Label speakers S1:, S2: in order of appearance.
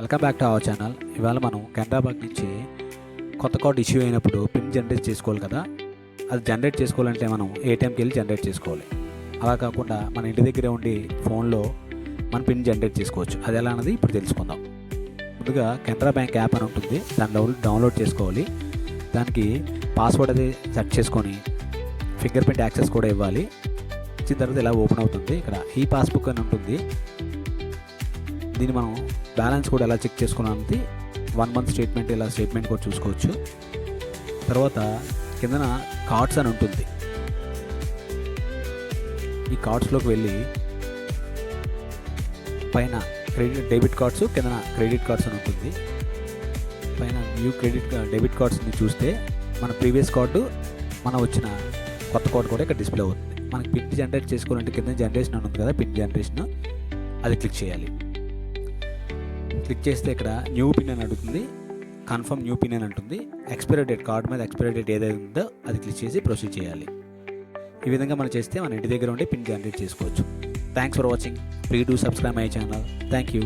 S1: Welcome back to our channel. ఇవాళ మనం Canara bank నుంచి కొత్త కార్డ్ ఇష్యూ అయినప్పుడు పిన్ జనరేట్ చేసుకోవాలి కదా. అది జనరేట్ చేసుకోవాలంటే మనం ఏటీఎంకి వెళ్ళి జనరేట్ చేసుకోవాలి. అలా కాకుండా మన ఇంటి దగ్గరే ఉండి ఫోన్లో మన పిన్ జనరేట్ చేసుకోవచ్చు. అది ఎలా అన్నది ఇప్పుడు తెలుసుకుందాం. ముందుగా కెనరా బ్యాంక్ యాప్ అని ఉంటుంది, దాన్ని డౌన్లోడ్ చేసుకోవాలి. దానికి పాస్వర్డ్ అది సెట్ చేసుకొని ఫింగర్ ప్రింట్ యాక్సెస్ కూడా ఇవ్వాలి. ఇచ్చిన తర్వాత ఇలా ఓపెన్ అవుతుంది. ఇక్కడ ఈ పాస్బుక్ అని ఉంటుంది. దీన్ని మనం బ్యాలెన్స్ కూడా ఎలా చెక్ చేసుకోవాలంటే 1 మంత్ స్టేట్మెంట్, ఇలా స్టేట్మెంట్ కూడా చూసుకోవచ్చు. తర్వాత కిందన కార్డ్స్ అని ఉంటుంది. ఈ కార్డ్స్లోకి వెళ్ళి పైన డెబిట్ కార్డ్స్, కిందన క్రెడిట్ కార్డ్స్ అని ఉంటుంది. పైన న్యూ డెబిట్ కార్డ్స్ని చూస్తే మన ప్రీవియస్ కార్డు, మన వచ్చిన కొత్త కార్డు కూడా ఇక్కడ డిస్ప్లే అవుతుంది. మనకి పిన్ జనరేట్ చేసుకోవాలంటే కింద జనరేషన్ అని ఉంది కదా, పిన్ జనరేషన్, అది క్లిక్ చేయాలి. క్లిక్ చేస్తే ఇక్కడ న్యూ పిన్ అని అడుగుతుంది. కన్ఫర్మ్ న్యూ పిన్ అని ఉంటుంది. ఎక్స్పైరీ డేట్, కార్డ్ మీద ఎక్స్పైరీ డేట్ ఏదైతే ఉందో అది క్లిక్ చేసి ప్రొసీడ్ చేయాలి. ఈ విధంగా మనం చేస్తే మన ఇంటి దగ్గర ఉండి పిన్ జనరేట్ చేసుకోవచ్చు. Thanks for watching. Please do subscribe my channel. Thank you.